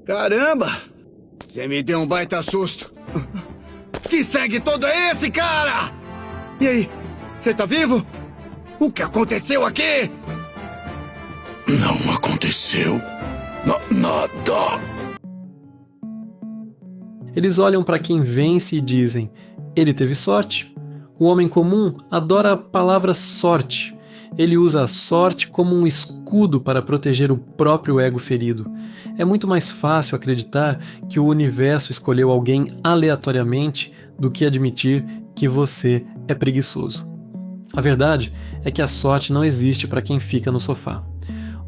Caramba! Você me deu um baita susto. Que sangue todo é esse, cara? E aí, você tá vivo? O que aconteceu aqui? Não aconteceu nada. Eles olham para quem vence e dizem: ele teve sorte. O homem comum adora a palavra sorte. Ele usa a sorte como um escudo para proteger o próprio ego ferido. É muito mais fácil acreditar que o universo escolheu alguém aleatoriamente do que admitir que você é preguiçoso. A verdade é que a sorte não existe para quem fica no sofá.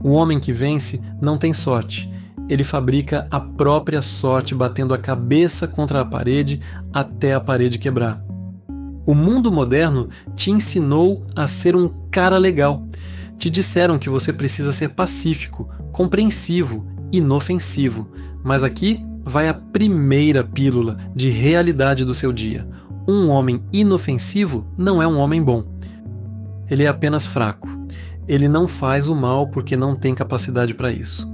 O homem que vence não tem sorte. Ele fabrica a própria sorte batendo a cabeça contra a parede até a parede quebrar. O mundo moderno te ensinou a ser um cara legal. Te disseram que você precisa ser pacífico, compreensivo, inofensivo. Mas aqui vai a primeira pílula de realidade do seu dia. Um homem inofensivo não é um homem bom. Ele é apenas fraco. Ele não faz o mal porque não tem capacidade para isso.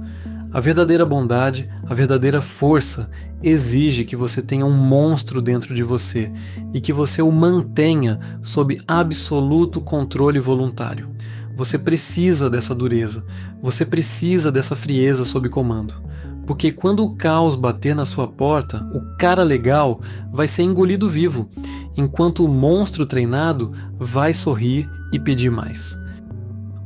A verdadeira bondade, a verdadeira força, exige que você tenha um monstro dentro de você e que você o mantenha sob absoluto controle voluntário. Você precisa dessa dureza, você precisa dessa frieza sob comando. Porque quando o caos bater na sua porta, o cara legal vai ser engolido vivo, enquanto o monstro treinado vai sorrir e pedir mais.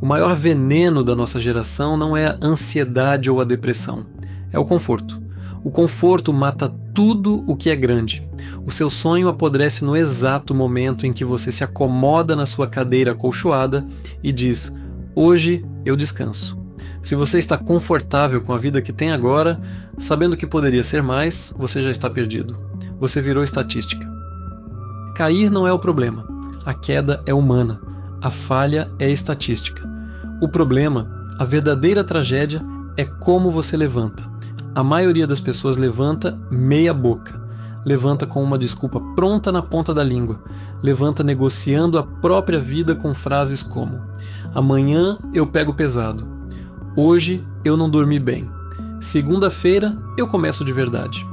O maior veneno da nossa geração não é a ansiedade ou a depressão, é o conforto. O conforto mata tudo o que é grande. O seu sonho apodrece no exato momento em que você se acomoda na sua cadeira acolchoada e diz: hoje eu descanso. Se você está confortável com a vida que tem agora, sabendo que poderia ser mais, você já está perdido. Você virou estatística. Cair não é o problema. A queda é humana. A falha é estatística. O problema, a verdadeira tragédia, é como você levanta. A maioria das pessoas levanta meia boca. Levanta com uma desculpa pronta na ponta da língua. Levanta negociando a própria vida com frases como: amanhã eu pego pesado. Hoje eu não dormi bem. Segunda-feira eu começo de verdade.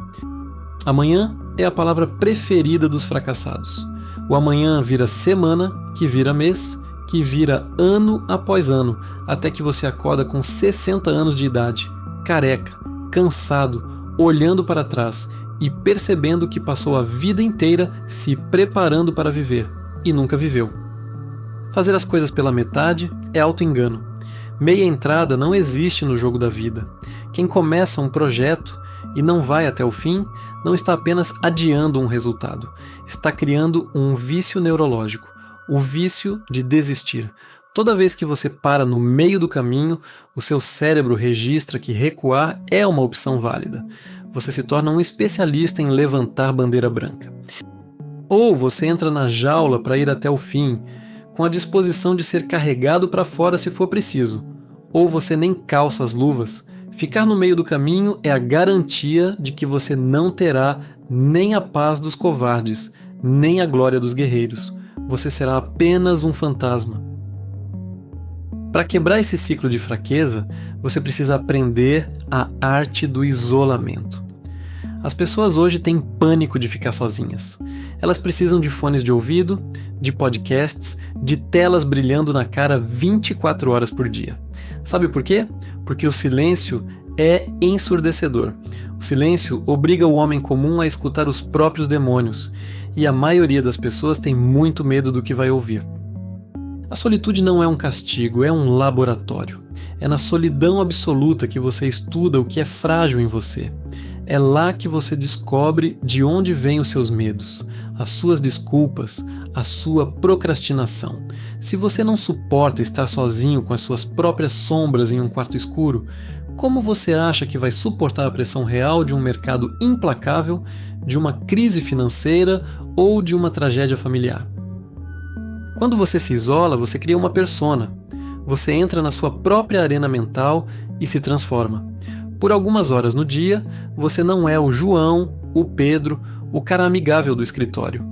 Amanhã é a palavra preferida dos fracassados. O amanhã vira semana, que vira mês, que vira ano após ano, até que você acorda com 60 anos de idade, careca, cansado, olhando para trás e percebendo que passou a vida inteira se preparando para viver e nunca viveu. Fazer as coisas pela metade é auto-engano. Meia entrada não existe no jogo da vida. Quem começa um projeto e não vai até o fim, não está apenas adiando um resultado, está criando um vício neurológico, o vício de desistir. Toda vez que você para no meio do caminho, o seu cérebro registra que recuar é uma opção válida. Você se torna um especialista em levantar bandeira branca. Ou você entra na jaula para ir até o fim, com a disposição de ser carregado para fora se for preciso. Ou você nem calça as luvas. Ficar no meio do caminho é a garantia de que você não terá nem a paz dos covardes, nem a glória dos guerreiros. Você será apenas um fantasma. Para quebrar esse ciclo de fraqueza, você precisa aprender a arte do isolamento. As pessoas hoje têm pânico de ficar sozinhas. Elas precisam de fones de ouvido, de podcasts, de telas brilhando na cara 24 horas por dia. Sabe por quê? Porque o silêncio é ensurdecedor. O silêncio obriga o homem comum a escutar os próprios demônios, e a maioria das pessoas tem muito medo do que vai ouvir. A solitude não é um castigo, é um laboratório. É na solidão absoluta que você estuda o que é frágil em você. É lá que você descobre de onde vêm os seus medos, as suas desculpas, a sua procrastinação. Se você não suporta estar sozinho com as suas próprias sombras em um quarto escuro, como você acha que vai suportar a pressão real de um mercado implacável, de uma crise financeira ou de uma tragédia familiar? Quando você se isola, você cria uma persona. Você entra na sua própria arena mental e se transforma. Por algumas horas no dia, você não é o João, o Pedro, o cara amigável do escritório.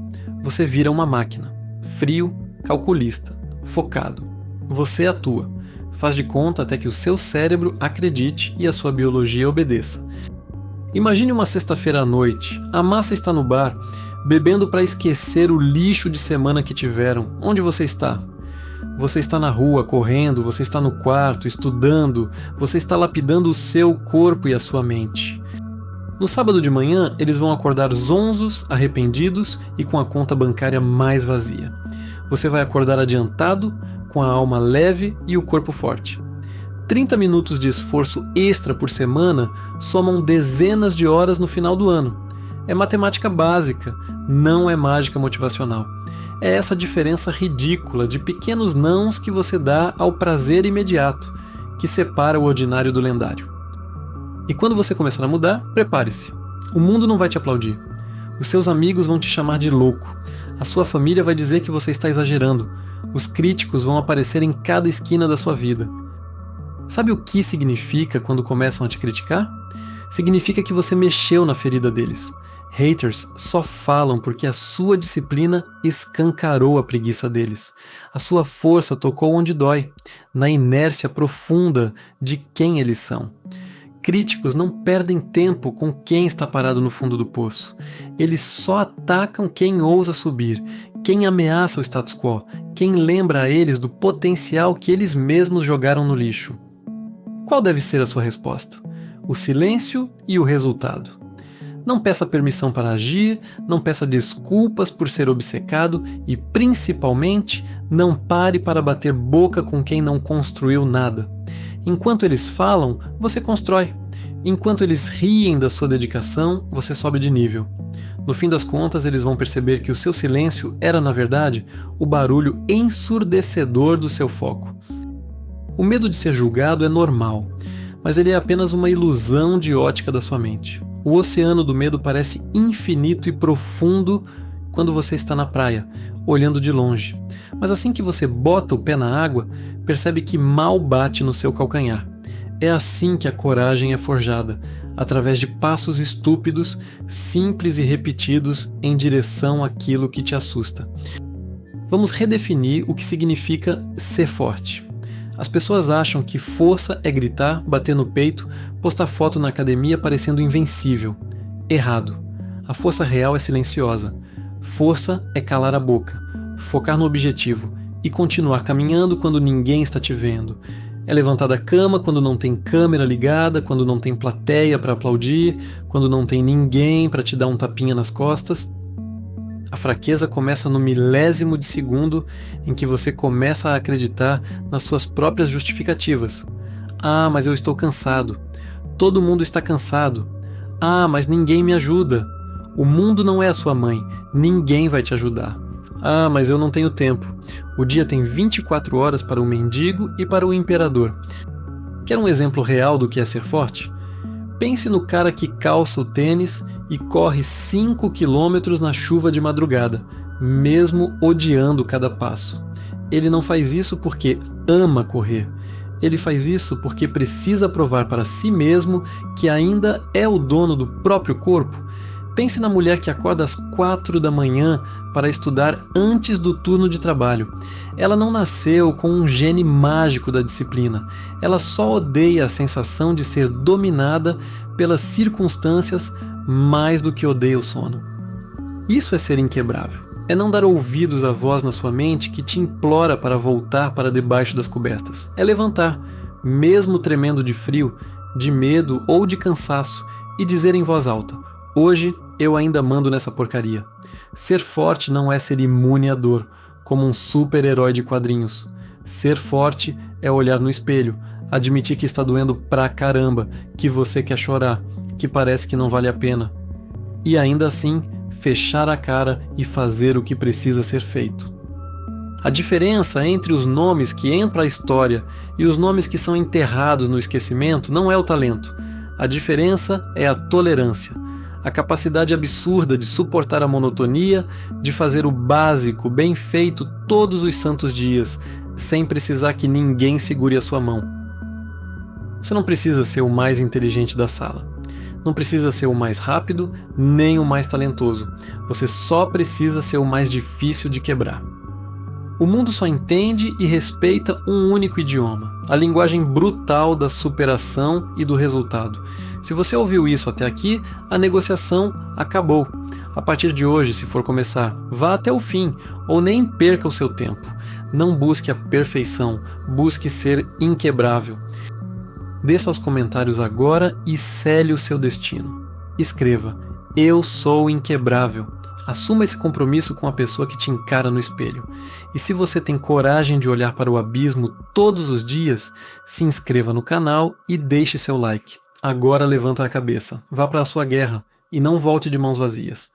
Você vira uma máquina. Frio, calculista, focado. Você atua. Faz de conta até que o seu cérebro acredite e a sua biologia obedeça. Imagine uma sexta-feira à noite, a massa está no bar, bebendo para esquecer o lixo de semana que tiveram. Onde você está? Você está na rua, correndo, você está no quarto, estudando, você está lapidando o seu corpo e a sua mente. No sábado de manhã, eles vão acordar zonzos, arrependidos e com a conta bancária mais vazia. Você vai acordar adiantado, com a alma leve e o corpo forte. 30 minutos de esforço extra por semana somam dezenas de horas no final do ano. É matemática básica, não é mágica motivacional. É essa diferença ridícula de pequenos nãos que você dá ao prazer imediato, que separa o ordinário do lendário. E quando você começar a mudar, prepare-se. O mundo não vai te aplaudir. Os seus amigos vão te chamar de louco. A sua família vai dizer que você está exagerando. Os críticos vão aparecer em cada esquina da sua vida. Sabe o que significa quando começam a te criticar? Significa que você mexeu na ferida deles. Haters só falam porque a sua disciplina escancarou a preguiça deles. A sua força tocou onde dói, na inércia profunda de quem eles são. Críticos não perdem tempo com quem está parado no fundo do poço. Eles só atacam quem ousa subir, quem ameaça o status quo, quem lembra a eles do potencial que eles mesmos jogaram no lixo. Qual deve ser a sua resposta? O silêncio e o resultado. Não peça permissão para agir, não peça desculpas por ser obcecado e, principalmente, não pare para bater boca com quem não construiu nada. Enquanto eles falam, você constrói. Enquanto eles riem da sua dedicação, você sobe de nível. No fim das contas, eles vão perceber que o seu silêncio era, na verdade, o barulho ensurdecedor do seu foco. O medo de ser julgado é normal, mas ele é apenas uma ilusão de ótica da sua mente. O oceano do medo parece infinito e profundo quando você está na praia, olhando de longe. Mas assim que você bota o pé na água, percebe que mal bate no seu calcanhar. É assim que a coragem é forjada, através de passos estúpidos, simples e repetidos em direção àquilo que te assusta. Vamos redefinir o que significa ser forte. As pessoas acham que força é gritar, bater no peito, postar foto na academia parecendo invencível. Errado. A força real é silenciosa. Força é calar a boca, focar no objetivo e continuar caminhando quando ninguém está te vendo. É levantar da cama quando não tem câmera ligada, quando não tem plateia para aplaudir, quando não tem ninguém para te dar um tapinha nas costas. A fraqueza começa no milésimo de segundo em que você começa a acreditar nas suas próprias justificativas. Ah, mas eu estou cansado. Todo mundo está cansado. Ah, mas ninguém me ajuda. O mundo não é a sua mãe. Ninguém vai te ajudar. Ah, mas eu não tenho tempo. O dia tem 24 horas para o mendigo e para o imperador. Quer um exemplo real do que é ser forte? Pense no cara que calça o tênis e corre 5 quilômetros na chuva de madrugada, mesmo odiando cada passo. Ele não faz isso porque ama correr. Ele faz isso porque precisa provar para si mesmo que ainda é o dono do próprio corpo. Pense na mulher que acorda às 4 da manhã para estudar antes do turno de trabalho. Ela não nasceu com um gene mágico da disciplina. Ela só odeia a sensação de ser dominada pelas circunstâncias mais do que odeia o sono. Isso é ser inquebrável. É não dar ouvidos à voz na sua mente que te implora para voltar para debaixo das cobertas. É levantar, mesmo tremendo de frio, de medo ou de cansaço, e dizer em voz alta: hoje eu ainda mando nessa porcaria. Ser forte não é ser imune à dor, como um super-herói de quadrinhos. Ser forte é olhar no espelho, admitir que está doendo pra caramba, que você quer chorar, que parece que não vale a pena. E ainda assim, fechar a cara e fazer o que precisa ser feito. A diferença entre os nomes que entram para a história e os nomes que são enterrados no esquecimento não é o talento. A diferença é a tolerância. A capacidade absurda de suportar a monotonia, de fazer o básico bem feito todos os santos dias, sem precisar que ninguém segure a sua mão. Você não precisa ser o mais inteligente da sala. Não precisa ser o mais rápido, nem o mais talentoso. Você só precisa ser o mais difícil de quebrar. O mundo só entende e respeita um único idioma, a linguagem brutal da superação e do resultado. Se você ouviu isso até aqui, a negociação acabou. A partir de hoje, se for começar, vá até o fim, ou nem perca o seu tempo. Não busque a perfeição, busque ser inquebrável. Desça aos comentários agora e sele o seu destino. Escreva: eu sou inquebrável. Assuma esse compromisso com a pessoa que te encara no espelho. E se você tem coragem de olhar para o abismo todos os dias, se inscreva no canal e deixe seu like. Agora levanta a cabeça, vá para a sua guerra e não volte de mãos vazias.